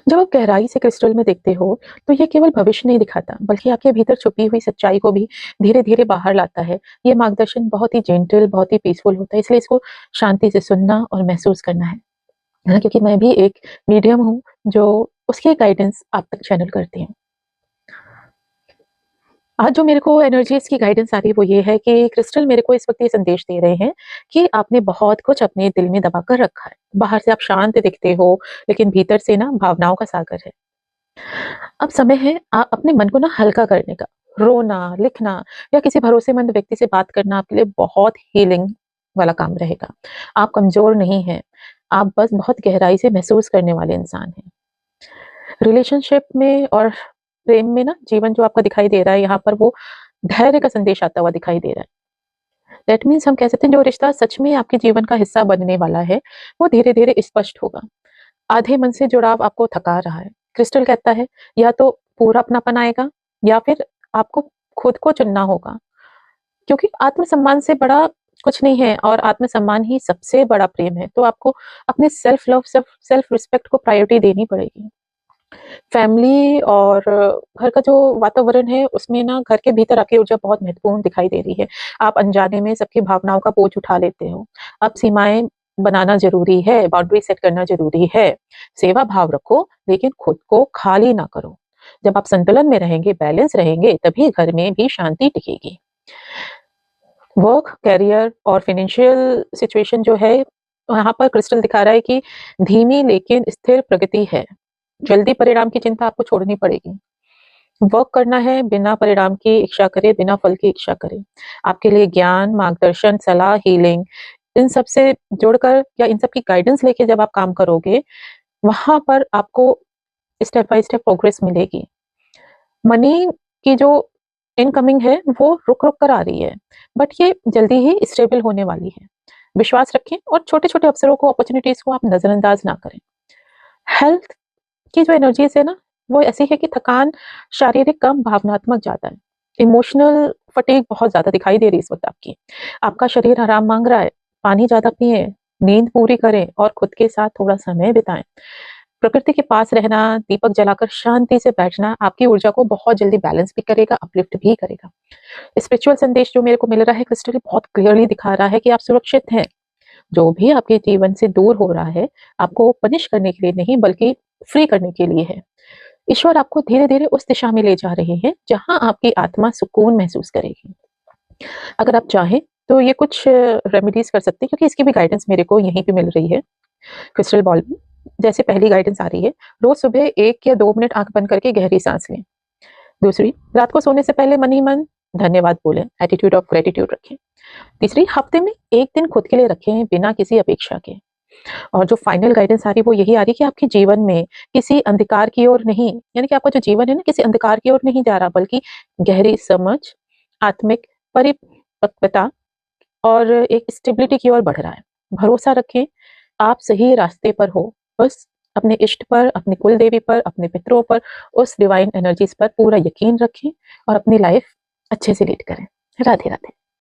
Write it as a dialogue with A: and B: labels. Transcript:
A: जब आप गहराई से क्रिस्टल में देखते हो, तो ये केवल भविष्य नहीं दिखाता, बल्कि आपके भीतर छुपी हुई सच्चाई को भी धीरे-धीरे बाहर लाता है। ये मार्गदर्शन बहुत ही जेंटल, बहुत ही पीसफुल होता है, इसलिए इसको शांति से सुनना और महसूस करना है। हाँ, क्योंकि मैं भी एक मीडियम हूँ, जो उसकी गाइडेंस आप तक चैनल करती हूँ। आज जो मेरे को एनर्जीज़ की गाइडेंस आ रही है, वो ये है कि क्रिस्टल मेरे को इस वक़्त ये संदेश दे रहे हैं कि आपने बहुत कुछ अपने दिल में दबा कर रखा है। बाहर से आप शांत दिखते हो, लेकिन भीतर से ना भावनाओं का सागर है। अब समय है अपने मन को ना हल्का करने का। रोना, लिखना या किसी भरोसेमंद व्यक्ति से बात करना आपके लिए बहुत हीलिंग वाला काम रहेगा। आप कमज़ोर नहीं हैं, आप बस बहुत गहराई से महसूस करने वाले इंसान हैं। रिलेशनशिप में और प्रेम में ना जीवन जो आपका दिखाई दे रहा है, यहाँ पर वो धैर्य का संदेश आता हुआ दिखाई दे रहा है। दैट मीन्स हम कह सकते हैं जो रिश्ता सच में आपके जीवन का हिस्सा बनने वाला है, वो धीरे-धीरे स्पष्ट होगा। आधे मन से जुड़ाव आपको थका रहा है। क्रिस्टल कहता है या तो पूरा अपनापन आएगा या फिर आपको खुद को चुनना होगा, क्योंकि आत्मसम्मान से बड़ा कुछ नहीं है और आत्मसम्मान ही सबसे बड़ा प्रेम है। तो आपको अपने सेल्फ लव, सेल्फ रिस्पेक्ट को प्रायोरिटी देनी पड़ेगी। फैमिली और घर का जो वातावरण है, उसमें ना घर के भीतर आपकी ऊर्जा बहुत महत्वपूर्ण दिखाई दे रही है। आप अनजाने में सबकी भावनाओं का बोझ उठा लेते हो। अब सीमाएँ बनाना ज़रूरी है, बाउंड्री सेट करना ज़रूरी है। सेवा भाव रखो, लेकिन खुद को खाली ना करो। जब आप संतुलन में रहेंगे, बैलेंस रहेंगे, तभी घर में भी शांति टिकेगी। वर्क, करियर और फाइनेंशियल सिचुएशन जो है, यहाँ पर क्रिस्टल दिखा रहा है कि धीमी लेकिन स्थिर प्रगति है। जल्दी परिणाम की चिंता आपको छोड़नी पड़ेगी। वर्क करना है, बिना परिणाम की इच्छा करे, बिना फल की इच्छा करे। आपके लिए ज्ञान, मार्गदर्शन, सलाह, हीलिंग इन सब से जुड़कर या इन सब की गाइडेंस लेके जब आप काम करोगे, वहाँ पर आपको स्टेप बाय स्टेप प्रोग्रेस मिलेगी। मनी की जो इनकमिंग है, वो रुक-रुक कर आ रही है, बट ये जल्दी ही स्टेबल होने वाली है। विश्वास रखें और छोटे-छोटे अवसरों को, अपॉर्च्युनिटीज़ को आप नज़रअंदाज ना करें। हेल्थ की जो एनर्जीज़ है ना, वो ऐसी है कि थकान शारीरिक कम, भावनात्मक ज़्यादा है। इमोशनल फटीग बहुत ज़्यादा दिखाई दे रही है इस वक़्त आपकी। आपका शरीर आराम माँग रहा है, पानी ज़्यादा पिएँ, नींद पूरी करें और खुद के साथ थोड़ा समय बिताएँ। प्रकृति के पास रहना, दीपक जलाकर शांति से बैठना आपकी ऊर्जा को बहुत जल्दी बैलेंस भी करेगा, अपलिफ्ट भी करेगा। स्पिरिचुअल संदेश जो मेरे को मिल रहा है, क्रिस्टल बहुत क्लियरली दिखा रहा है कि आप सुरक्षित हैं। जो भी आपके जीवन से दूर हो रहा है, आपको पनिश करने के लिए नहीं, बल्कि फ्री करने के लिए है। ईश्वर आपको धीरे-धीरे उस दिशा में ले जा रहे हैं, जहाँ आपकी आत्मा सुकून महसूस करेगी। अगर आप चाहें, तो ये कुछ रेमेडीज़ कर सकते हैं, क्योंकि इसकी भी गाइडेंस मेरे को यहीं पे मिल रही है, क्रिस्टल बॉल में। जैसे पहली गाइडेंस आ रही है, रोज़ सुबह 1 या 2 मिनट आँख बंद करके गहरी साँस लें। दूसरी, रात को सोने से पहले मन ही मन धन्यवाद बोलें, एटीट्यूड ऑफ ग्रैटिट्यूड रखें। तीसरी, हफ्ते में 1 दिन खुद के लिए रखें, बिना किसी अपेक्षा के। और जो फाइनल गाइडेंस आ रही है, वो यही आ रही है कि आपके जीवन में किसी अंधकार की ओर नहीं, यानी कि आपका जो जीवन है ना, किसी अंधकार की ओर नहीं जा रहा, बल्कि गहरी समझ, आत्मिक परिपक्वता और एक स्टेबिलिटी की ओर बढ़ रहा है। भरोसा रखें, आप सही रास्ते पर हो। बस अपने इष्ट पर, अपनी कुल देवी पर, अपने पितरों पर, उस डिवाइन एनर्जीज़ पर पूरा यकीन रखें और अपनी लाइफ अच्छे से लीड करें। राधे-राधे।